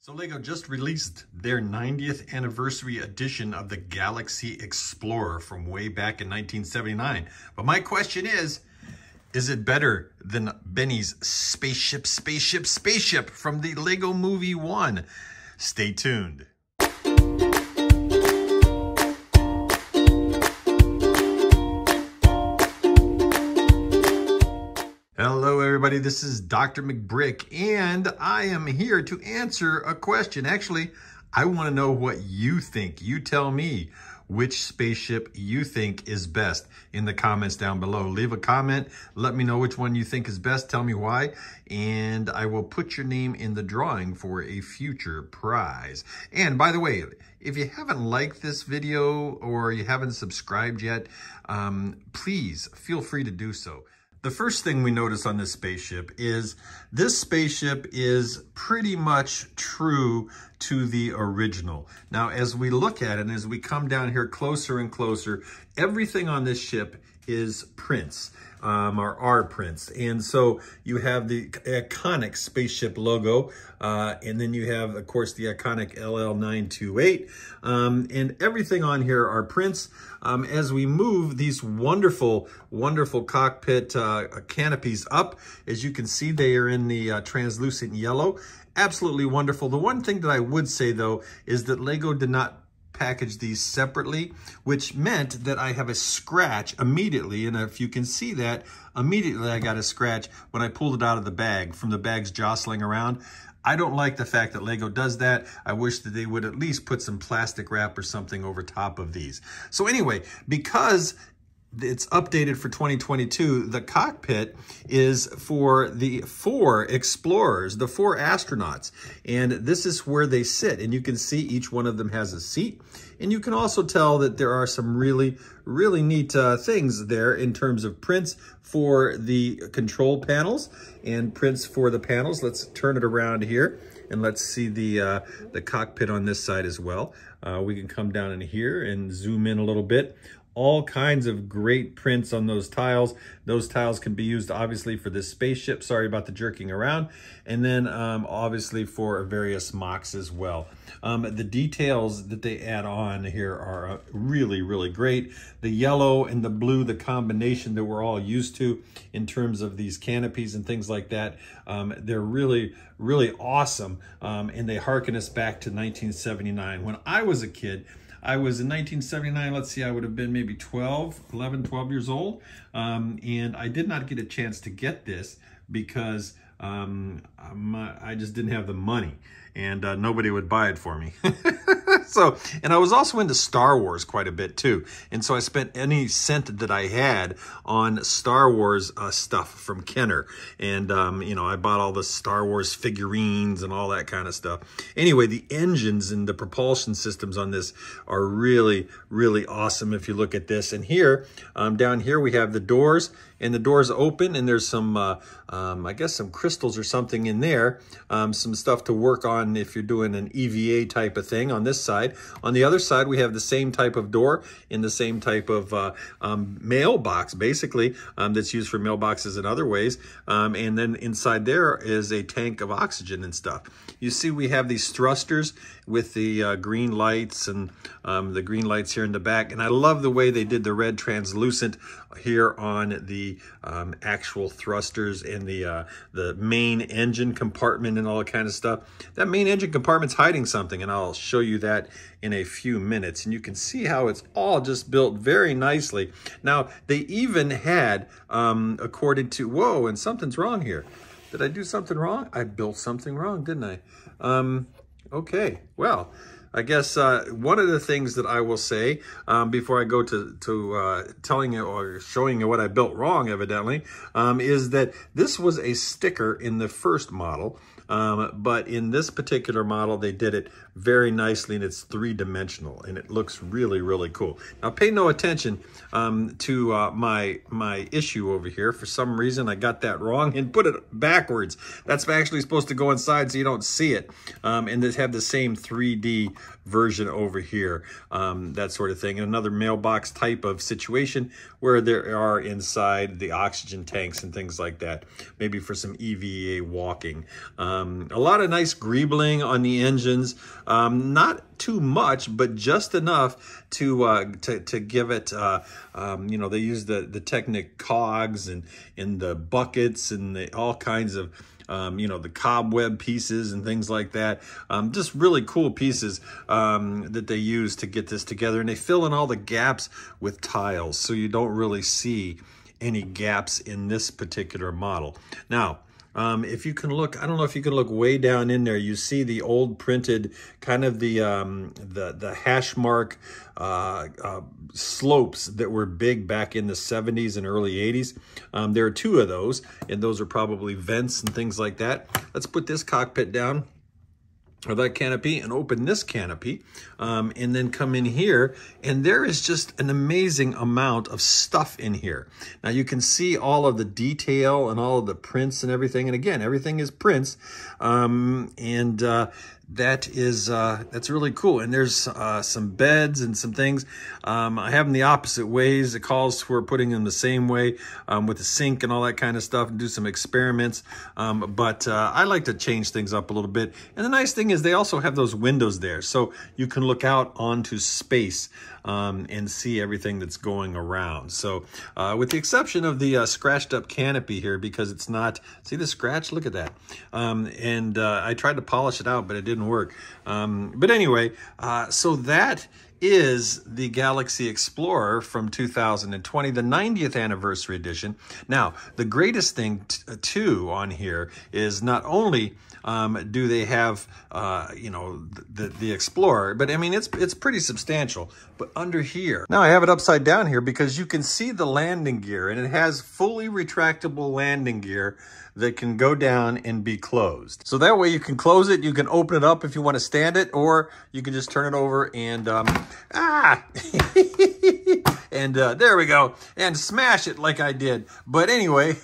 So LEGO just released their 90th anniversary edition of the Galaxy Explorer from way back in 1979. But my question is it better than Benny's Spaceship from the LEGO Movie 1? Stay tuned. Hello everybody, this is Drmcbrick and I am here to answer a question. Actually, I want to know what you think. You tell me which spaceship you think is best in the comments down below. Leave a comment, let me know which one you think is best, tell me why, and I will put your name in the drawing for a future prize. And by the way, if you haven't liked this video or you haven't subscribed yet, please feel free to do so. The first thing we notice on this spaceship is pretty much true to the original. Now, as we look at it, and as we come down here closer and closer, everything on this ship is prints, or are prints. And so you have the iconic spaceship logo, and then you have, of course, the iconic LL928, and everything on here are prints. As we move these wonderful, wonderful cockpit canopies up, as you can see, they are in the translucent yellow. Absolutely wonderful. The one thing that I would say, though, is that LEGO did not package these separately, which meant that I have a scratch immediately. And if you can see that, immediately I got a scratch when I pulled it out of the bag from the bags jostling around. I don't like the fact that LEGO does that. I wish that they would at least put some plastic wrap or something over top of these. So anyway, because it's updated for 2022, the cockpit is for the 4 explorers, the 4 astronauts. And this is where they sit. And you can see each one of them has a seat. And you can also tell that there are some really, really neat things there in terms of prints for the control panels and prints for the panels. Let's turn it around here and let's see the cockpit on this side as well. We can come down in here and zoom in a little bit. All kinds of great prints on those tiles. Those tiles can be used obviously for this spaceship. Sorry about the jerking around. And then obviously for various mocks as well. The details that they add on here are really, really great. The yellow and the blue, the combination that we're all used to in terms of these canopies and things like that, they're really, really awesome. And they harken us back to 1979. When I was a kid, I was in 1979, let's see, I would have been maybe 11, 12 years old. And I did not get a chance to get this because I just didn't have the money and nobody would buy it for me. So, and I was also into Star Wars quite a bit too. And so I spent any cent that I had on Star Wars stuff from Kenner. And, you know, I bought all the Star Wars figurines and all that kind of stuff. Anyway, the engines and the propulsion systems on this are really, really awesome if you look at this. And here, down here, we have the doors. And the doors open, and there's some, I guess some crystals or something in there. Some stuff to work on if you're doing an EVA type of thing on this side. On the other side, we have the same type of door in the same type of mailbox, basically, that's used for mailboxes in other ways. And then inside there is a tank of oxygen and stuff. You see we have these thrusters with the green lights and the green lights here in the back. And I love the way they did the red translucent here on the actual thrusters and the main engine compartment and all that kind of stuff. That main engine compartment's hiding something, and I'll show you that in a few minutes. And you can see how it's all just built very nicely. Now, they even had, according to, whoa, and something's wrong here. Did I do something wrong? I built something wrong, didn't I? Okay, well, I guess one of the things that I will say before I go to telling you or showing you what I built wrong, evidently, is that this was a sticker in the first model. But in this particular model, they did it very nicely, and it's 3-dimensional, and it looks really, really cool. Now, pay no attention to my issue over here. For some reason, I got that wrong and put it backwards. That's actually supposed to go inside so you don't see it, and they have the same 3D version over here, that sort of thing. And another mailbox type of situation where there are inside the oxygen tanks and things like that, maybe for some EVA walking. A lot of nice greebling on the engines, not too much, but just enough to give it, you know, they use the Technic cogs and the buckets and all kinds of, you know, the cobweb pieces and things like that. Just really cool pieces that they use to get this together. And they fill in all the gaps with tiles, so you don't really see any gaps in this particular model. Now, if you can look, I don't know if you can look way down in there, you see the old printed kind of the hash mark slopes that were big back in the 70s and early 80s. There are two of those, and those are probably vents and things like that. Let's put this cockpit down, or that canopy, and open this canopy, and then come in here, and there is just an amazing amount of stuff in here. Now you can see all of the detail and all of the prints and everything, and again, everything is prints, that's really cool. And there's some beds and some things. I have them the opposite ways. It calls for putting them the same way with the sink and all that kind of stuff, and do some experiments. But I like to change things up a little bit. And the nice thing is they also have those windows there, so you can look out onto space and see everything that's going around. So with the exception of the scratched up canopy here, because it's not, see the scratch? Look at that. I tried to polish it out, but it didn't work. But anyway, so that is the Galaxy Explorer from 2020, the 90th anniversary edition. Now, the greatest thing too on here is not only do they have, you know, the Explorer, but I mean, it's pretty substantial. But under here, now I have it upside down here because you can see the landing gear, and it has fully retractable landing gear that can go down and be closed. So that way you can close it, you can open it up if you want to stand it, or you can just turn it over and, and there we go, and smash it like I did. But anyway,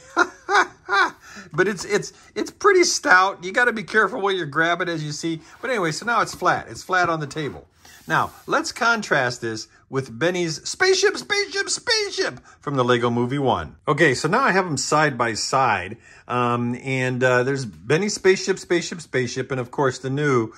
but it's pretty stout. You got to be careful where you grab it, as you see. But anyway, so now it's flat. It's flat on the table. Now, let's contrast this with Benny's Spaceship, Spaceship, Spaceship from the Lego Movie 1. Okay, so now I have them side by side. There's Benny's Spaceship, Spaceship, Spaceship, and of course the new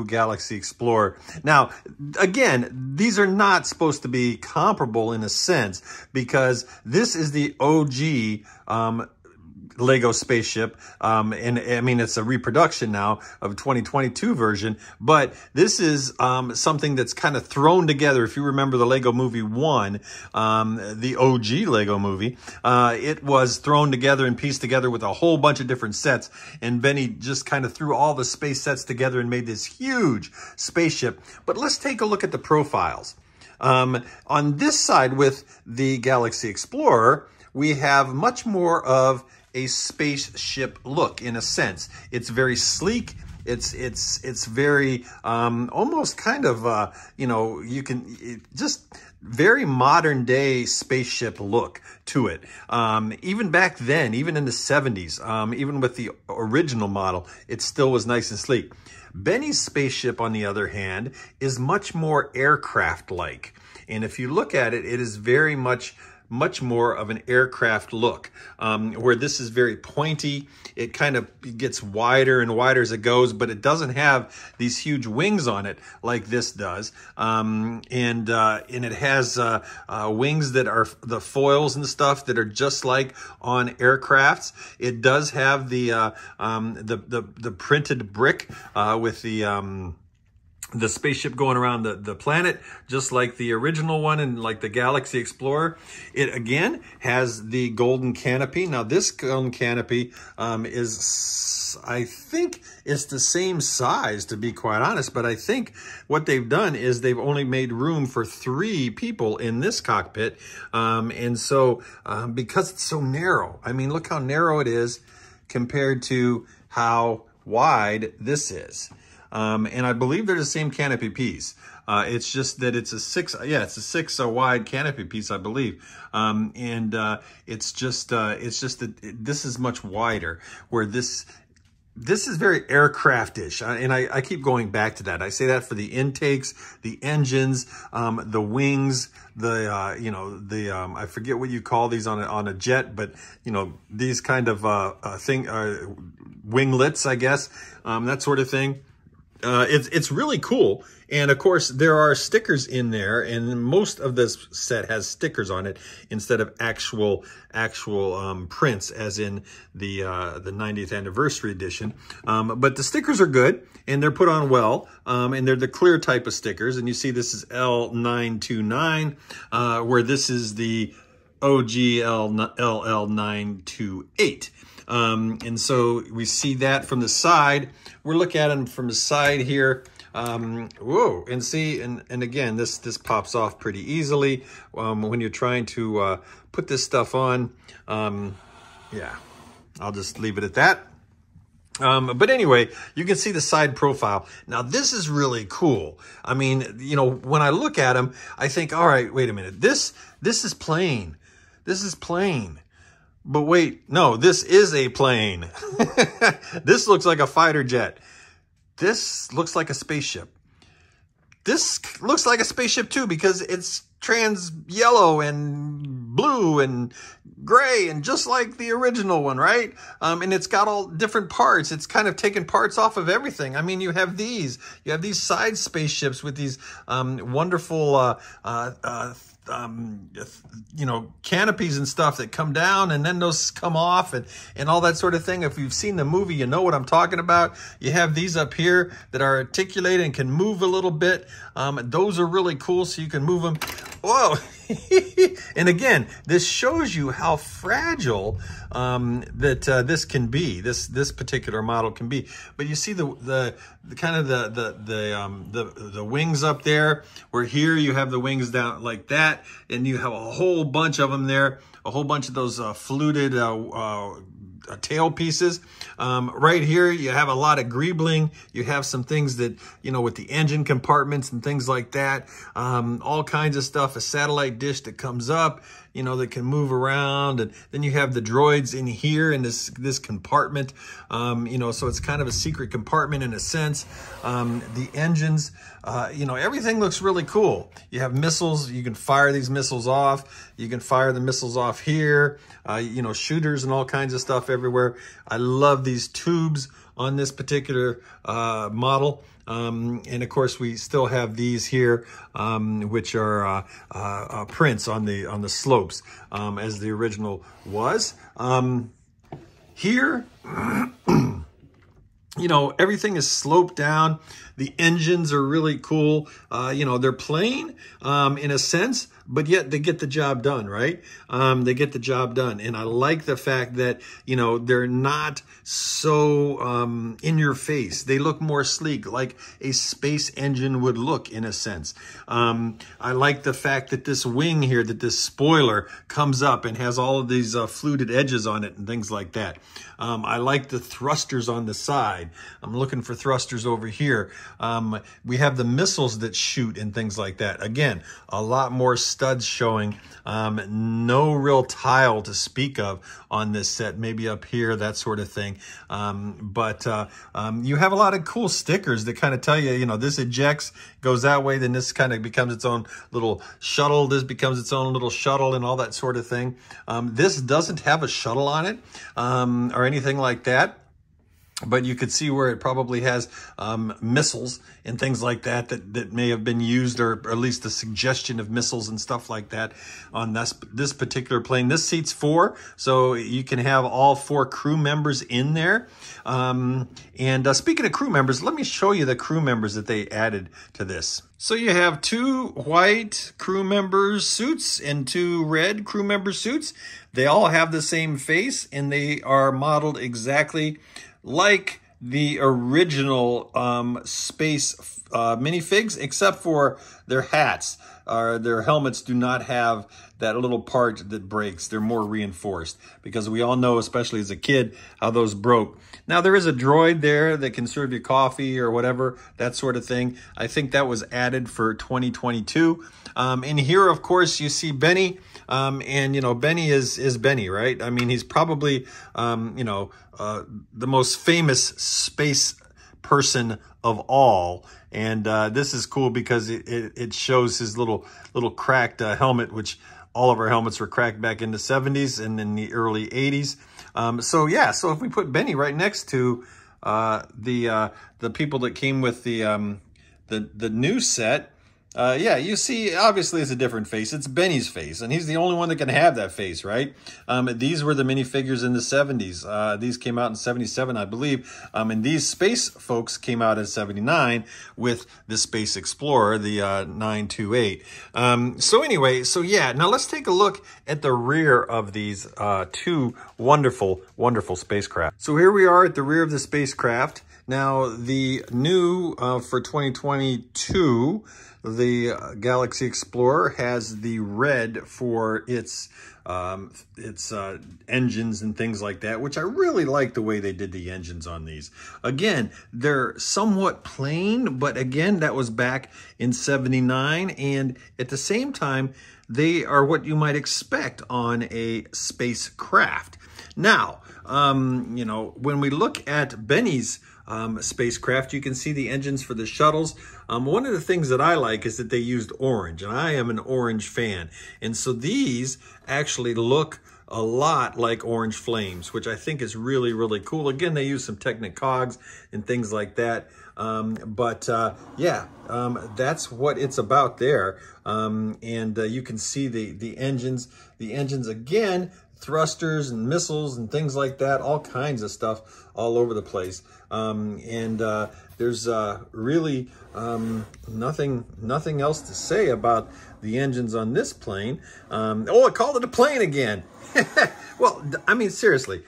Galaxy Explorer. Now, again, these are not supposed to be comparable in a sense, because this is the OG Lego Spaceship, and I mean, it's a reproduction now of a 2022 version, but this is something that's kind of thrown together. If you remember the Lego Movie 1, the OG Lego movie, it was thrown together and pieced together with a whole bunch of different sets, and Benny just kind of threw all the space sets together and made this huge spaceship. But let's take a look at the profiles. On this side with the Galaxy Explorer, we have much more of a spaceship look, in a sense. It's very sleek. It's very almost kind of you know, you can just very modern day spaceship look to it. Even back then, even in the 70s, even with the original model, it still was nice and sleek. Benny's spaceship, on the other hand, is much more aircraft-like. And if you look at it, it is very much more of an aircraft look, where this is very pointy. It kind of gets wider and wider as it goes, but it doesn't have these huge wings on it like this does. And it has wings that are the foils and stuff that are just like on aircrafts. It does have the printed brick with the spaceship going around the planet, just like the original one and like the Galaxy Explorer. It, again, has the golden canopy. Now, this golden canopy is, I think, it's the same size, to be quite honest, but I think what they've done is they've only made room for 3 people in this cockpit. And so, because it's so narrow, I mean, look how narrow it is compared to how wide this is. And I believe they're the same canopy piece. It's just that it's a 6 wide canopy piece, I believe. It's just that this is much wider, where this this is very aircraft-ish, and I keep going back to that. I say that for the intakes, the engines, the wings, the I forget what you call these on a jet, but these kind of winglets, I guess, that sort of thing. It's really cool. And of course, there are stickers in there, and most of this set has stickers on it instead of actual prints, as in the 90th anniversary edition. But the stickers are good, and they're put on well, and they're the clear type of stickers. And you see this is L929, where this is the OGL928. And so we see that from the side. We're looking at them from the side here. Whoa, and see, and again, this pops off pretty easily when you're trying to put this stuff on. Yeah, I'll just leave it at that. But anyway, you can see the side profile. Now, this is really cool. I mean, when I look at them, I think, all right, wait a minute. This is plain. This is plain. But wait, no, this is a plane. This looks like a fighter jet. This looks like a spaceship. This looks like a spaceship too, because it's trans yellow and blue and gray, and just like the original one, right? And it's got all different parts. It's kind of taken parts off of everything. I mean, you have these side spaceships with these wonderful canopies and stuff that come down, and then those come off, and all that sort of thing. If you've seen the movie, you know what I'm talking about. You have these up here that are articulated and can move a little bit. Those are really cool, so you can move them. Whoa. And again, this shows you how fragile that this can be. This particular model can be. But you see the kind of the wings up there, where here you have the wings down like that, and you have a whole bunch of them there, a whole bunch of those fluted tail pieces. Right here, you have a lot of greebling. You have some things that, with the engine compartments and things like that, all kinds of stuff, a satellite dish that comes up, that can move around. And then you have the droids in here in this compartment, so it's kind of a secret compartment in a sense. The engines, everything looks really cool. You have missiles. You can fire these missiles off. You can fire the missiles off here, shooters and all kinds of stuff everywhere. I love these tubes on this particular model. And of course, we still have these here, which are prints on the slopes, as the original was. Here, everything is sloped down. The engines are really cool. They're plain in a sense, but yet they get the job done, right? They get the job done. And I like the fact that, they're not so in your face. They look more sleek, like a space engine would look in a sense. I like the fact that this wing here, that this spoiler comes up and has all of these fluted edges on it and things like that. I like the thrusters on the side. I'm looking for thrusters over here. We have the missiles that shoot and things like that. Again, a lot more studs showing. No real tile to speak of on this set, maybe up here, that sort of thing. But you have a lot of cool stickers that kind of tell you, this ejects, goes that way, then this kind of becomes its own little shuttle, this becomes its own little shuttle, and all that sort of thing. This doesn't have a shuttle on it, or anything like that. But you could see where it probably has missiles and things like that may have been used, or at least the suggestion of missiles and stuff like that on this particular plane. This seats 4, so you can have all 4 crew members in there. And speaking of crew members, let me show you the crew members that they added to this. So you have 2 white crew members suits and 2 red crew member suits. They all have the same face, and they are modeled exactly like the original space minifigs, except for their hats. their helmets do not have that little part that breaks. They're more reinforced because we all know, especially as a kid, how those broke. Now, there is a droid there that can serve you coffee or whatever, that sort of thing. I think that was added for 2022. And here, of course, you see Benny. And, you know, Benny is Benny, right? I mean, he's probably, you know, the most famous space person of all. And this is cool because it shows his little cracked helmet, which all of our helmets were cracked back in the 70s and in the early 80s. So yeah, so if we put Benny right next to the people that came with the new set, yeah, you see, obviously it's a different face. It's Benny's face, and he's the only one that can have that face, right? These were the minifigures in the 70s. These came out in 77, I believe. And these space folks came out in 79 with the Space Explorer, the 928. So anyway, so yeah, now let's take a look at the rear of these two wonderful, wonderful spacecraft. So here we are at the rear of the spacecraft. Now, the new for 2022, the Galaxy Explorer has the red for its engines and things like that, which I really like the way they did the engines on these. Again, they're somewhat plain, but again, that was back in 79, and at the same time, they are what you might expect on a spacecraft. Now, you know, when we look at Benny's spacecraft, you can see the engines for the shuttles. One of the things that I like is that they used orange, and I am an orange fan. And so these actually look a lot like orange flames, which I think is really, really cool. Again, they use some Technic-Cogs and things like that. Yeah, that's what it's about there. You can see the engines. The engines, again, thrusters and missiles and things like that, all kinds of stuff all over the place. There's really nothing else to say about the engines on this plane. Oh, I called it a plane again. Well, I mean, seriously,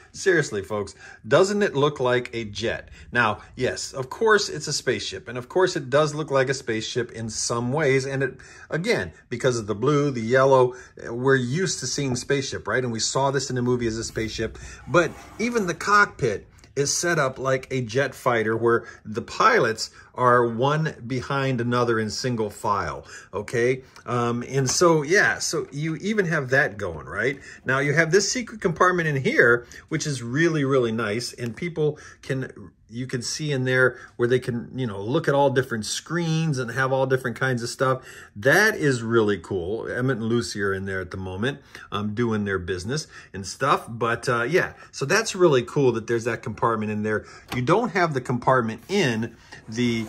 folks, doesn't it look like a jet? Now, yes, of course it's a spaceship, and of course it does look like a spaceship in some ways, and it, again, because of the blue, the yellow, we're used to seeing spaceship, right? And we saw this in the movie as a spaceship, but even the cockpit is set up like a jet fighter where the pilots are one behind another in single file, okay? And so, yeah, so you even have that going, right? Now, you have this secret compartment in here, which is really, really nice, and people can... You can see in there where they can, you know, look at all different screens and have all different kinds of stuff. That is really cool. Emmett and Lucy are in there at the moment, doing their business and stuff. But yeah, so that's really cool that there's that compartment in there. You don't have the compartment in the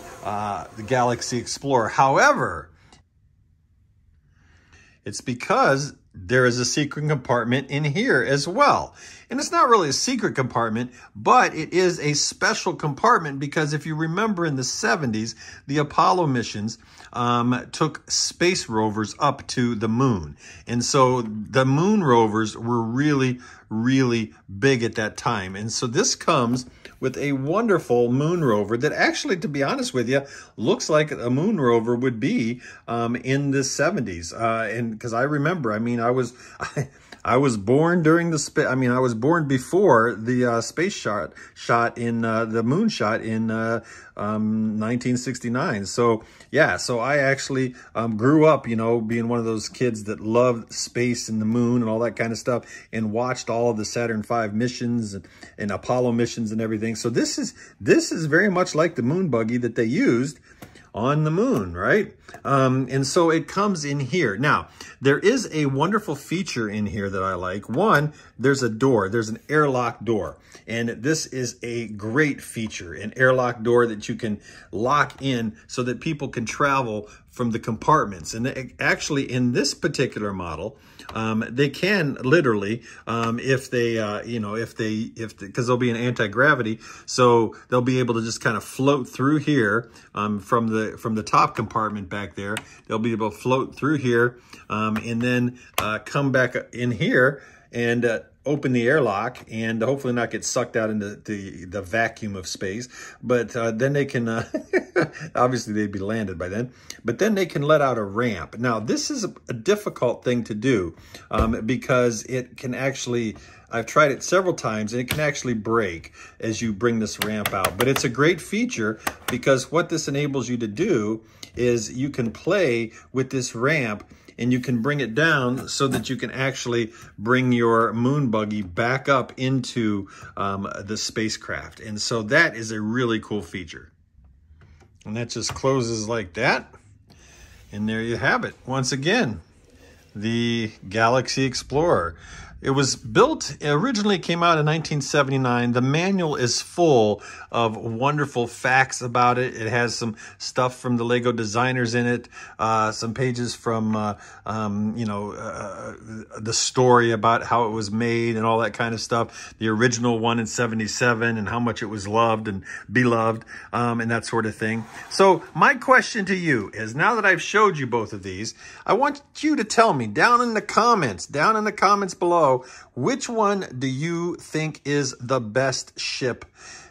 Galaxy Explorer. However, it's because there is a secret compartment in here as well. And it's not really a secret compartment, but it is a special compartment because if you remember in the 70s, the Apollo missions took space rovers up to the moon. And so the moon rovers were really, really big at that time. And so this comes with a wonderful moon rover that actually, to be honest with you, looks like a moon rover would be in the 70s. And because I remember, I mean, I was born during the I was born before the space shot in the moon shot in 1969. So yeah, so I actually grew up, you know, being one of those kids that loved space and the moon and all that kind of stuff, and watched all of the Saturn V missions and Apollo missions and everything. So this is very much like the moon buggy that they used on the moon, right? And so it comes in here. Now, there is a wonderful feature in here that I like. One, there's a door. There's an airlock door. And this is a great feature, an airlock door that you can lock in so that people can travel from the compartments. And actually, in this particular model, they can literally, if they, you know, because there'll be an anti-gravity, so they'll be able to just kind of float through here from the top compartment back there. They'll be able to float through here and then come back in here and open the airlock and hopefully not get sucked out into the vacuum of space. But then they can Obviously, they'd be landed by then. But then they can let out a ramp. Now, this is a difficult thing to do because it can actually... I've tried it several times, and it can actually break as you bring this ramp out. But it's a great feature because what this enables you to do is you can play with this ramp and you can bring it down so that you can actually bring your moon buggy back up into the spacecraft. And so that is a really cool feature. And that just closes like that. And there you have it. Once again, the Galaxy Explorer. It was built, originally came out in 1979. The manual is full of wonderful facts about it. It has some stuff from the Lego designers in it, some pages from, the story about how it was made and all that kind of stuff. The original one in 77 and how much it was loved and beloved and that sort of thing. So my question to you is, now that I've showed you both of these, I want you to tell me down in the comments below, which one do you think is the best ship?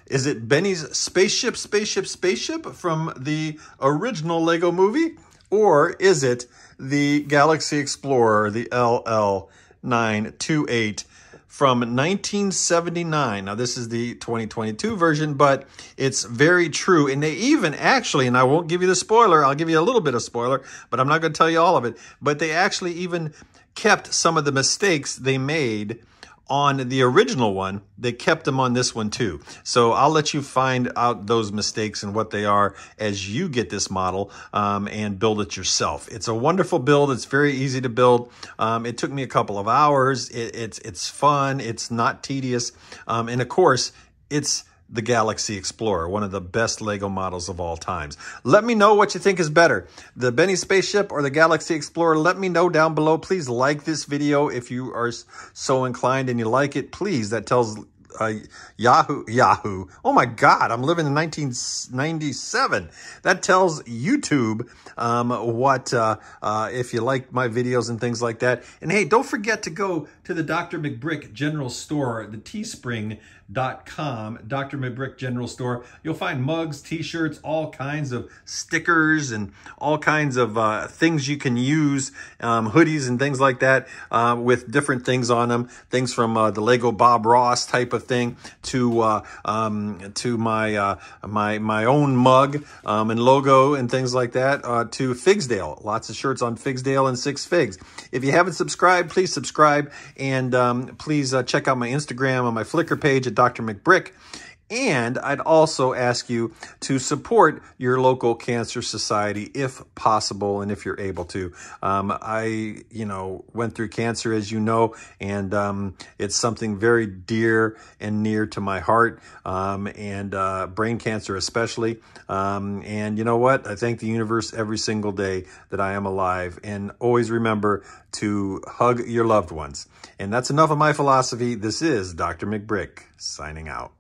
Is it Benny's Spaceship from the original Lego movie? Or is it the Galaxy Explorer, the LL928 from 1979? Now, this is the 2022 version, but it's very true. And they even actually, and I won't give you the spoiler, I'll give you a little bit of spoiler, but I'm not going to tell you all of it. But they actually even kept some of the mistakes they made on the original one. They kept them on this one too. So I'll let you find out those mistakes and what they are as you get this model and build it yourself. It's a wonderful build. It's very easy to build. It took me a couple of hours. It's fun. It's not tedious. And of course, it's the Galaxy Explorer, one of the best Lego models of all times. Let me know what you think is better, the Benny Spaceship or the Galaxy Explorer. Let me know down below. Please like this video if you are so inclined and you like it. Please, that tells Yahoo. Oh my God, I'm living in 1997. That tells YouTube if you like my videos and things like that. And hey, don't forget to go to the Drmcbrick General Store, the teespring.com, Drmcbrick General Store. You'll find mugs, t-shirts, all kinds of stickers, and all kinds of things you can use, hoodies and things like that, with different things on them. Things from the Lego Bob Ross type of thing to my own mug and logo and things like that, to Figsdale. Lots of shirts on Figsdale and Six Figs. If you haven't subscribed, please subscribe, and please check out my Instagram and my Flickr page at Drmcbrick. And I'd also ask you to support your local cancer society if possible and if you're able to. I, went through cancer, as you know, and it's something very dear and near to my heart, and brain cancer especially. And you know what? I thank the universe every single day that I am alive. And always remember to hug your loved ones. And that's enough of my philosophy. This is Drmcbrick signing out.